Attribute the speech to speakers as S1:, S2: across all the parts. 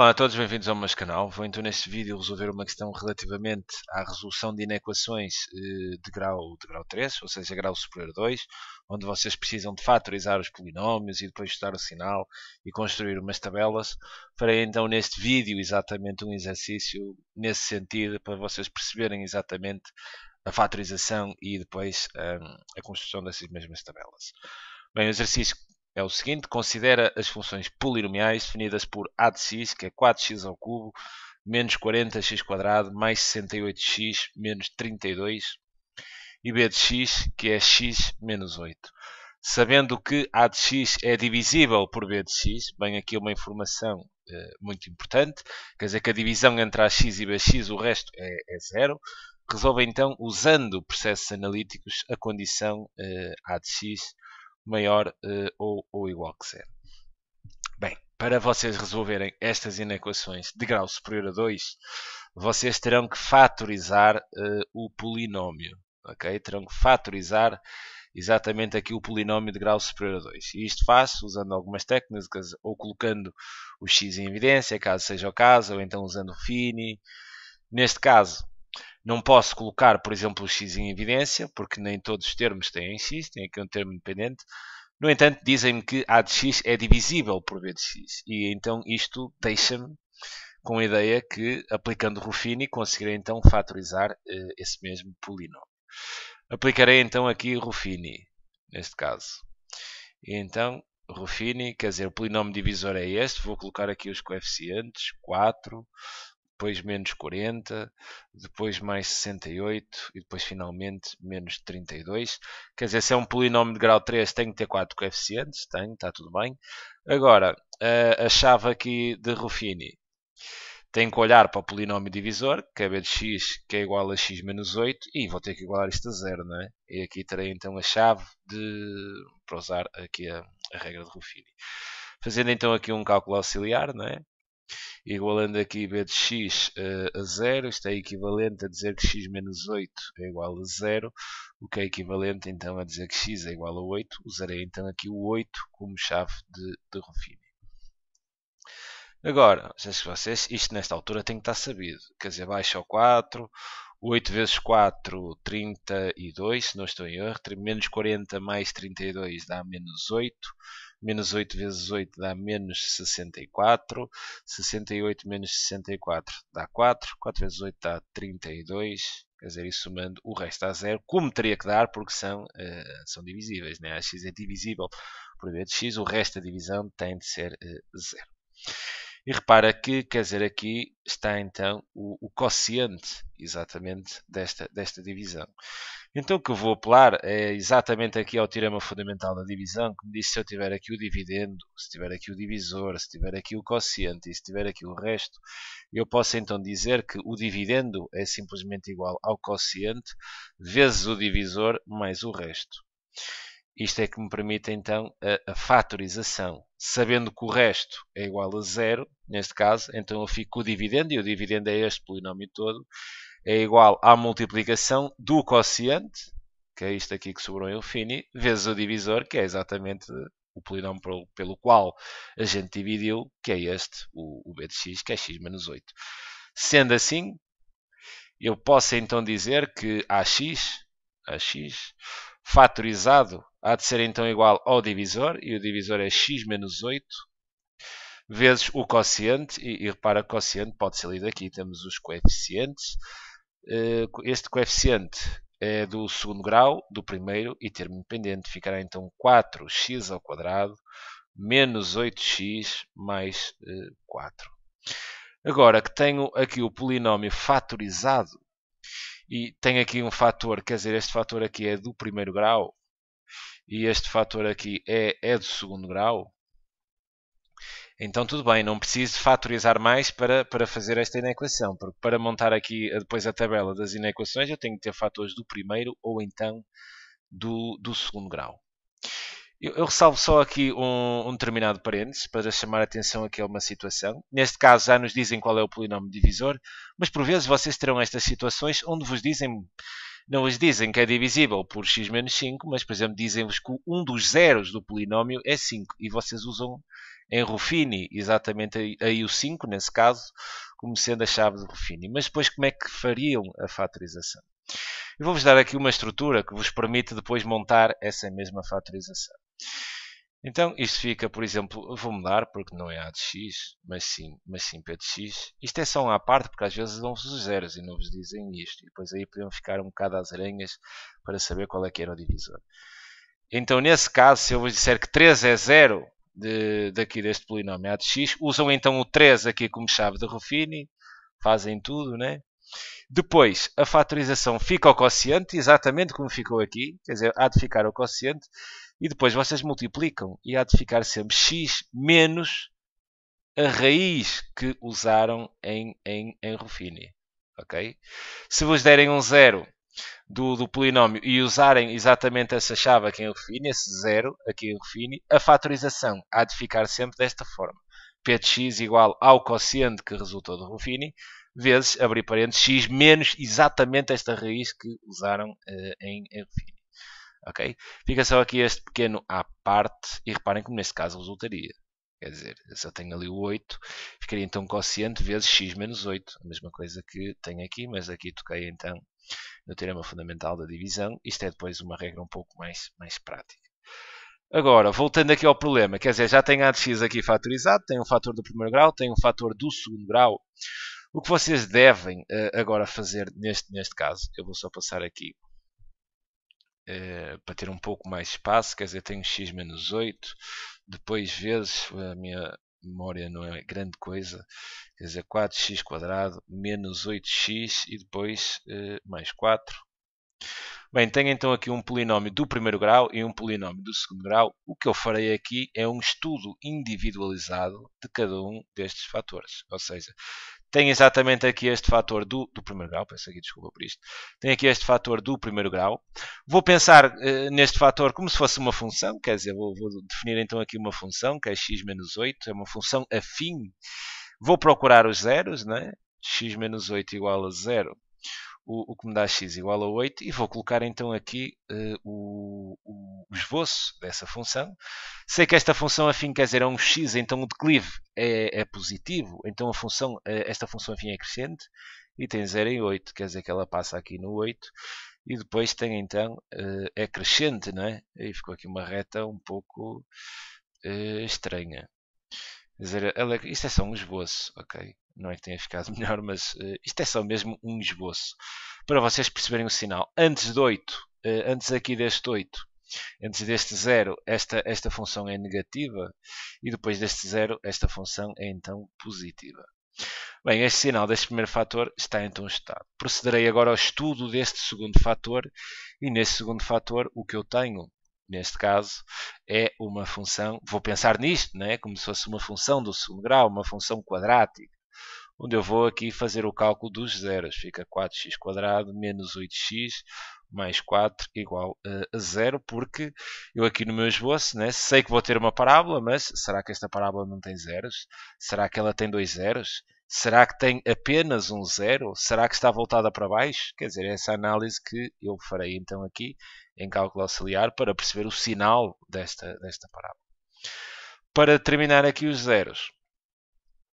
S1: Olá a todos, bem-vindos ao meu canal. Vou então neste vídeo resolver uma questão relativamente à resolução de inequações de grau 3, ou seja, grau superior a 2, onde vocês precisam de fatorizar os polinómios e depois estudar o sinal e construir umas tabelas. Farei então neste vídeo exatamente um exercício nesse sentido para vocês perceberem exatamente a fatorização e depois a construção dessas mesmas tabelas. Bem, o exercício é o seguinte: considera as funções polinomiais definidas por a de x, que é 4x ao cubo, menos 40x² mais 68x menos 32, e b de x, que é x menos 8. Sabendo que a de x é divisível por b de x, bem aqui uma informação muito importante, quer dizer que a divisão entre ax e bx, o resto é zero. Resolve então, usando processos analíticos, a condição a de x maior ou igual que zero. Bem, para vocês resolverem estas inequações de grau superior a 2, vocês terão que fatorizar o polinómio. Okay? Terão que fatorizar exatamente aqui o polinómio de grau superior a 2. E isto faz usando algumas técnicas, ou colocando o x em evidência, caso seja o caso, ou então usando o Fini. Neste caso, não posso colocar, por exemplo, o x em evidência, porque nem todos os termos têm x, tem aqui um termo dependente. No entanto, dizem-me que a de x é divisível por b de x. E então isto deixa-me com a ideia que, aplicando Ruffini, conseguirei então fatorizar esse mesmo polinómio. Aplicarei então aqui Ruffini, neste caso. E então, Ruffini, quer dizer, o polinómio divisor é este. Vou colocar aqui os coeficientes, 4, depois menos 40, depois mais 68 e depois finalmente menos 32. Quer dizer, se é um polinómio de grau 3, tenho que ter 4 coeficientes. Tenho, está tudo bem. Agora, a chave aqui de Ruffini. Tenho que olhar para o polinómio divisor, que é b de x, que é igual a x menos 8, e vou ter que igualar isto a zero, não é? E aqui terei então a chave para usar aqui a regra de Ruffini. Fazendo então aqui um cálculo auxiliar, não é? Igualando aqui b de x a 0, isto é equivalente a dizer que x menos 8 é igual a 0, o que é equivalente então a dizer que x é igual a 8. Usarei então aqui o 8 como chave de Ruffini. Agora, vocês, isto nesta altura tem que estar sabido, quer dizer, baixa ao 4, 8 vezes 4, 32, se não estou em erro, menos 40 mais 32 dá menos 8, menos 8 vezes 8 dá menos 64, 68 menos 64 dá 4, 4 vezes 8 dá 32, quer dizer, isso somando o resto dá 0, como teria que dar, porque são divisíveis, né? A x é divisível por b de x, o resto da divisão tem de ser 0. E repara que, quer dizer, aqui está então o quociente exatamente desta divisão. Então o que eu vou apelar é exatamente aqui ao teorema fundamental da divisão, que me diz se eu tiver aqui o dividendo, se tiver aqui o divisor, se tiver aqui o quociente e se tiver aqui o resto, eu posso então dizer que o dividendo é simplesmente igual ao quociente vezes o divisor mais o resto. Isto é que me permite então a fatorização. Sabendo que o resto é igual a zero, neste caso, então eu fico com o dividendo, e o dividendo é este polinómio todo, é igual à multiplicação do quociente, que é isto aqui que sobrou em Ruffini, vezes o divisor, que é exatamente o polinómio pelo qual a gente dividiu, que é este, o b de x, que é x menos 8. Sendo assim, eu posso então dizer que ax fatorizado há de ser então igual ao divisor, e o divisor é x menos 8, vezes o quociente, e repara que o quociente pode ser lido aqui, temos os coeficientes. Este coeficiente é do segundo grau, do primeiro, e termo independente ficará então 4x ao quadrado menos 8x mais 4. Agora que tenho aqui o polinómio fatorizado, e tenho aqui um fator, quer dizer, este fator aqui é do primeiro grau, e este fator aqui é do segundo grau, então tudo bem, não preciso fatorizar mais para fazer esta inequação, porque para montar aqui depois a tabela das inequações eu tenho que ter fatores do primeiro ou então do segundo grau. Eu ressalvo só aqui um determinado parênteses para chamar a atenção aqui a uma situação. Neste caso já nos dizem qual é o polinómio divisor, mas por vezes vocês terão estas situações onde vos dizem não vos dizem que é divisível por x menos 5, mas, por exemplo, dizem-vos que um dos zeros do polinómio é 5. E vocês usam em Ruffini exatamente aí o 5, nesse caso, como sendo a chave de Ruffini. Mas depois como é que fariam a fatorização? Eu vou-vos dar aqui uma estrutura que vos permite depois montar essa mesma fatorização. Então, isto fica, por exemplo, vou mudar porque não é A de x, mas sim P de x. Isto é só um à parte porque às vezes dão-vos os zeros e não vos dizem isto. E depois aí podiam ficar um bocado às aranhas para saber qual é que era o divisor. Então, nesse caso, se eu vos disser que 3 é 0 daqui deste polinómio A de x, usam então o 3 aqui como chave de Ruffini, fazem tudo, né? Depois, a fatorização fica ao quociente, exatamente como ficou aqui, quer dizer, há de ficar ao quociente, e depois vocês multiplicam e há de ficar sempre x menos a raiz que usaram em Ruffini. Okay? Se vos derem um zero do polinómio e usarem exatamente essa chave aqui em Ruffini, esse zero aqui em Ruffini, a fatorização há de ficar sempre desta forma. P de x igual ao quociente que resultou de Ruffini, vezes, abrir parênteses, x menos exatamente esta raiz que usaram em Ruffini. Okay? Fica só aqui este pequeno à parte e reparem como neste caso resultaria. Quer dizer, se eu tenho ali o 8, ficaria então quociente vezes x menos 8. A mesma coisa que tenho aqui, mas aqui toquei então no teorema fundamental da divisão. Isto é depois uma regra um pouco mais prática. Agora, voltando aqui ao problema, quer dizer, já tenho A de x aqui fatorizado, tenho um fator do primeiro grau, tenho um fator do segundo grau. O que vocês devem agora fazer neste caso, eu vou só passar aqui para ter um pouco mais de espaço, quer dizer, tenho x menos 8, depois vezes, a minha memória não é grande coisa, quer dizer, 4x quadrado menos 8x e depois mais 4. Bem, tenho então aqui um polinómio do primeiro grau e um polinómio do segundo grau. O que eu farei aqui é um estudo individualizado de cada um destes fatores. Ou seja, tenho exatamente aqui este fator do primeiro grau. Peço aqui desculpa por isto. Tenho aqui este fator do primeiro grau. Vou pensar neste fator como se fosse uma função. Quer dizer, vou definir então aqui uma função que é x menos 8. É uma função afim. Vou procurar os zeros, né? X menos 8 igual a 0. O que me dá x igual a 8 e vou colocar então aqui o esboço dessa função. Sei que esta função afim quer dizer é um x, então o declive é positivo, então esta função afim é crescente e tem 0 em 8, quer dizer que ela passa aqui no 8 e depois tem então, é crescente, não é? Aí ficou aqui uma reta um pouco estranha. Quer dizer, isto é só um esboço, ok? Não é que tenha ficado melhor, mas isto é só mesmo um esboço. Para vocês perceberem o sinal. Antes de 8, antes aqui deste 8, antes deste 0, esta função é negativa. E depois deste 0, esta função é então positiva. Bem, este sinal deste primeiro fator está então estudado. Procederei agora ao estudo deste segundo fator. E neste segundo fator, o que eu tenho neste caso, é uma função, vou pensar nisto, né, como se fosse uma função do segundo grau, uma função quadrática, onde eu vou aqui fazer o cálculo dos zeros. Fica 4x quadrado menos 8x mais 4 igual a 0, porque eu aqui no meu esboço, né, sei que vou ter uma parábola, mas será que esta parábola não tem zeros? Será que ela tem dois zeros? Será que tem apenas um zero? Será que está voltada para baixo? Quer dizer, essa análise que eu farei então aqui em cálculo auxiliar para perceber o sinal desta parábola. Para determinar aqui os zeros,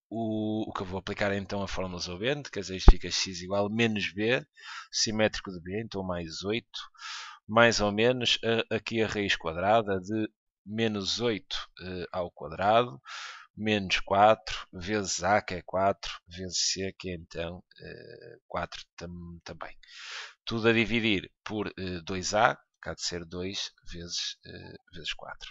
S1: o que eu vou aplicar é então a fórmula resolvente, quer dizer, isto fica x igual a menos b, simétrico de b, então mais 8, mais ou menos aqui a raiz quadrada de menos 8 ao quadrado, menos 4, vezes a, que é 4, vezes c, que é então 4 também. Tudo a dividir por 2a, que há de ser 2 vezes 4.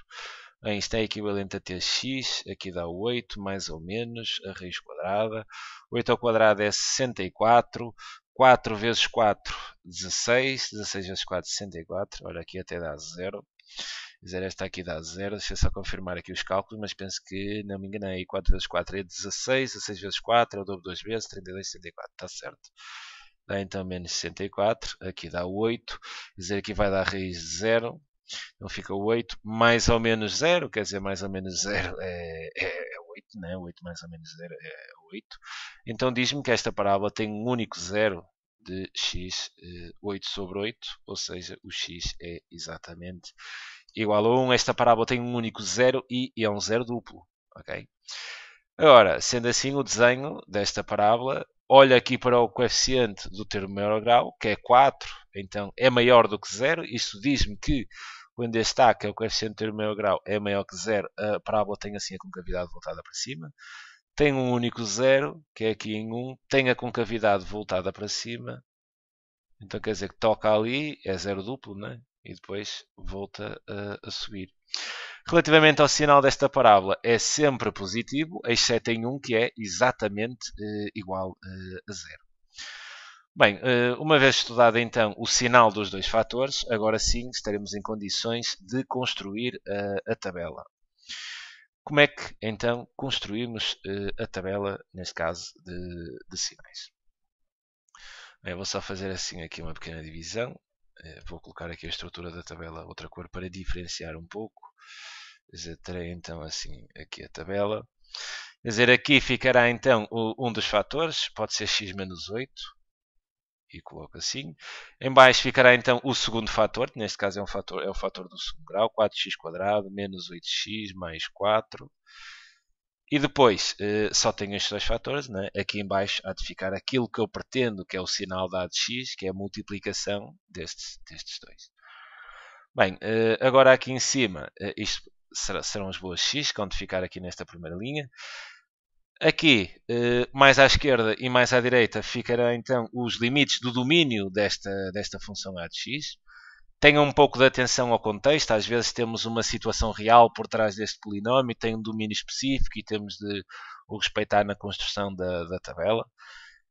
S1: Bem, isto é equivalente a ter x, aqui dá 8, mais ou menos, a raiz quadrada. 8 ao quadrado é 64, 4 vezes 4, 16, 16 vezes 4, 64, ora aqui até dá 0. Esta aqui dá 0, deixa eu só confirmar aqui os cálculos, mas penso que não me enganei. 4 vezes 4 é 16, 16 vezes 4 é o dobro 2 vezes, 32, 64, está certo. Dá então menos 64, aqui dá 8, aqui vai dar raiz de 0, então fica 8 mais ou menos 0, quer dizer, mais ou menos 0 é 8, né? 8 mais ou menos 0 é 8. Então diz-me que esta parábola tem um único zero, de x 8 sobre 8, ou seja, o x é exatamente igual a 1. Esta parábola tem um único zero e é um zero duplo. Okay? Agora, sendo assim, o desenho desta parábola, olha aqui para o coeficiente do termo maior grau, que é 4, então é maior do que zero. Isto diz-me que quando este A, que é o coeficiente do termo maior grau, é maior que zero, a parábola tem assim a concavidade voltada para cima. Tem um único zero, que é aqui em 1, tem a concavidade voltada para cima. Então quer dizer que toca ali, é zero duplo, né? E depois volta a subir. Relativamente ao sinal desta parábola, é sempre positivo, exceto em 1, que é exatamente igual a zero. Bem, uma vez estudado então o sinal dos dois fatores, agora sim estaremos em condições de construir a tabela. Como é que então construímos a tabela, neste caso, de sinais? Bem, vou só fazer assim aqui uma pequena divisão. Vou colocar aqui a estrutura da tabela outra cor para diferenciar um pouco. Quer dizer, terei então assim aqui a tabela. Quer dizer, aqui ficará então um dos fatores, pode ser x menos 8. E coloco assim. Em baixo ficará então o segundo fator, que neste caso é o fator do segundo grau, 4x² menos 8x mais 4. E depois só tenho estes dois fatores, né? Aqui em baixo há de ficar aquilo que eu pretendo, que é o sinal da de x, que é a multiplicação destes dois. Bem, agora aqui em cima, isto serão as boas x, que vão ficar aqui nesta primeira linha. Aqui, mais à esquerda e mais à direita, ficarão então os limites do domínio desta função a de x. Tenham um pouco de atenção ao contexto, às vezes temos uma situação real por trás deste polinómio, tem um domínio específico e temos de o respeitar na construção da tabela.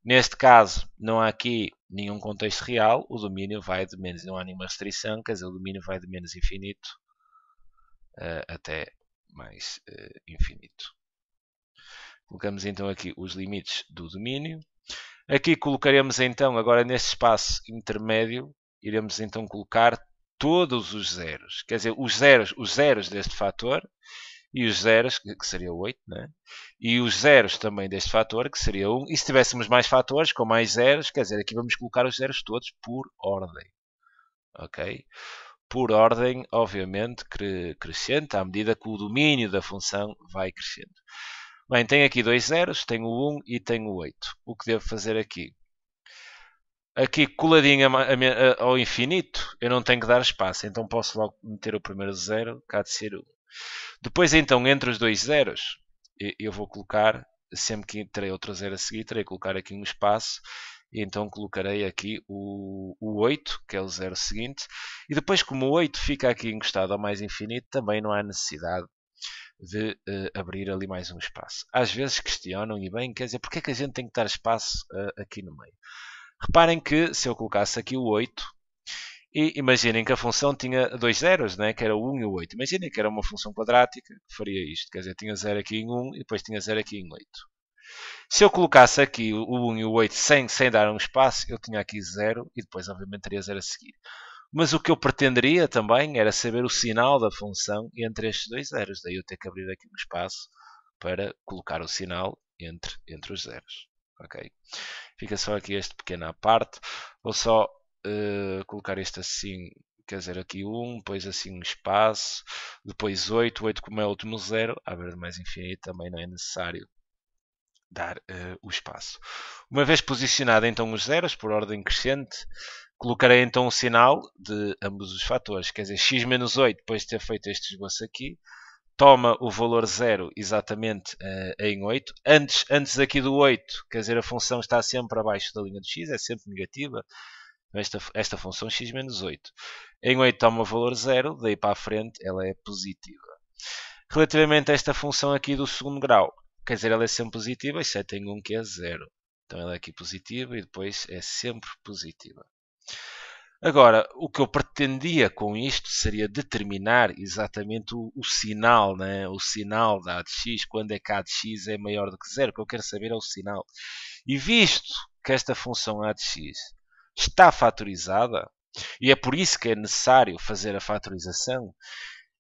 S1: Neste caso, não há aqui nenhum contexto real, o domínio vai de menos, não há nenhuma restrição, quer dizer, o domínio vai de menos infinito até mais infinito. Colocamos então aqui os limites do domínio. Aqui colocaremos então, agora neste espaço intermédio, iremos então colocar todos os zeros. Quer dizer, os zeros deste fator e os zeros, que seria 8, né? E os zeros também deste fator, que seria 1. E se tivéssemos mais fatores, com mais zeros, quer dizer, aqui vamos colocar os zeros todos por ordem. Ok? Por ordem, obviamente, crescente, à medida que o domínio da função vai crescendo. Bem, tenho aqui dois zeros, tenho o 1 e tenho o 8. O que devo fazer aqui? Aqui coladinho ao infinito, eu não tenho que dar espaço, então posso logo meter o primeiro zero, cá de ser 1. Depois então, entre os dois zeros, eu vou colocar, sempre que terei outro zero a seguir, terei que colocar aqui um espaço, e então colocarei aqui o 8, que é o zero seguinte, e depois como o 8 fica aqui encostado ao mais infinito, também não há necessidade de abrir ali mais um espaço. Às vezes questionam, e bem, quer dizer, porque é que a gente tem que dar espaço aqui no meio? Reparem que se eu colocasse aqui o 8, e imaginem que a função tinha dois zeros, né? Que era o 1 e o 8. Imaginem que era uma função quadrática que faria isto. Quer dizer, tinha 0 aqui em 1 e depois tinha 0 aqui em 8. Se eu colocasse aqui o 1 e o 8 sem dar um espaço, eu tinha aqui 0 e depois obviamente teria 0 a seguir. Mas o que eu pretenderia também era saber o sinal da função entre estes dois zeros. Daí eu ter que abrir aqui um espaço para colocar o sinal entre os zeros. Ok? Fica só aqui este pequeno à parte. Vou só colocar este assim, quer dizer, aqui 1, depois assim um espaço, depois 8, 8 como é o último zero, a ver mais infinito também não é necessário dar o espaço. Uma vez posicionado então os zeros por ordem crescente, colocarei então o sinal de ambos os fatores, quer dizer, x menos 8, depois de ter feito este esboço aqui, toma o valor 0 exatamente em 8. Antes aqui do 8, quer dizer, a função está sempre abaixo da linha de x, é sempre negativa. Esta função x menos 8. Em 8 toma o valor 0, daí para a frente ela é positiva. Relativamente a esta função aqui do segundo grau, quer dizer, ela é sempre positiva, exceto em 1 que é 0. Então ela é aqui positiva e depois é sempre positiva. Agora, o que eu pretendia com isto seria determinar exatamente o sinal, né? O sinal da a de x, quando é que a de x é maior do que 0. O que eu quero saber é o sinal. E visto que esta função a de x está fatorizada, e é por isso que é necessário fazer a fatorização,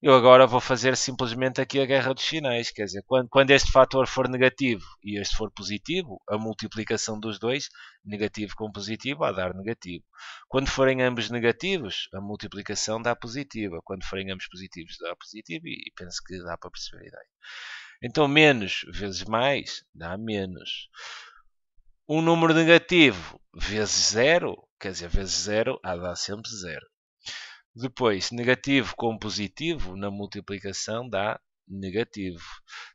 S1: Eu agora vou fazer simplesmente aqui a guerra dos sinais, quer dizer, quando este fator for negativo e este for positivo, a multiplicação dos dois, negativo com positivo, vai dar negativo. Quando forem ambos negativos, a multiplicação dá positiva. Quando forem ambos positivos, dá positivo e penso que dá para perceber a ideia. Então, menos vezes mais dá menos. Um número negativo vezes zero, quer dizer, vezes zero, dá sempre zero. Depois, negativo com positivo na multiplicação dá negativo.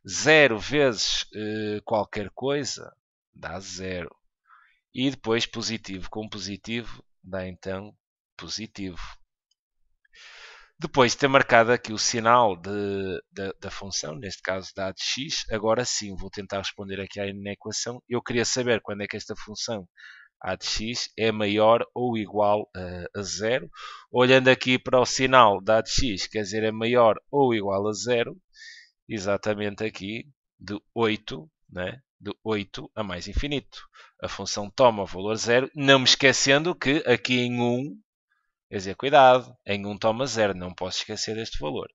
S1: Zero vezes qualquer coisa dá zero. E depois, positivo com positivo dá então positivo. Depois de ter marcado aqui o sinal da função, neste caso da de x, agora sim vou tentar responder aqui na equação. Eu queria saber quando é que esta função a de x é maior ou igual a zero. Olhando aqui para o sinal da de x, quer dizer, é maior ou igual a zero, exatamente aqui, de 8, né? De 8 a mais infinito. A função toma o valor zero, não me esquecendo que aqui em 1, quer dizer, cuidado, em 1 toma 0, não posso esquecer deste valor.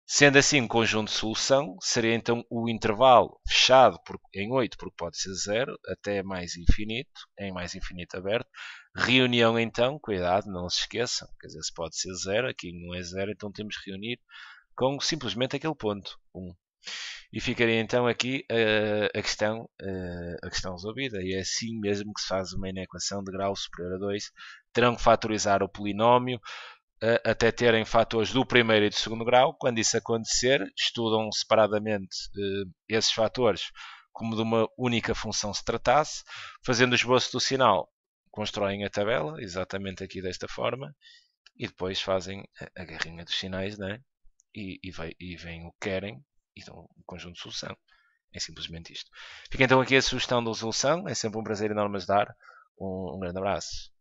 S1: Sendo assim um conjunto de solução, seria então o intervalo fechado em 8, porque pode ser 0, até mais infinito, em mais infinito aberto. Reunião então, cuidado, não se esqueçam, quer dizer, se pode ser 0, aqui não é 0, então temos que reunir com simplesmente aquele ponto, 1. E ficaria então aqui a questão resolvida. E é assim mesmo que se faz uma inequação de grau superior a 2. Terão que fatorizar o polinómio até terem fatores do primeiro e do segundo grau. Quando isso acontecer, estudam separadamente esses fatores como de uma única função se tratasse. Fazendo o esboço do sinal, constroem a tabela, exatamente aqui desta forma, e depois fazem a guerrinha dos sinais, né? E veem o que querem e dão um conjunto de solução. É simplesmente isto. Fica então aqui a sugestão da resolução. É sempre um prazer enorme ajudar. Um grande abraço.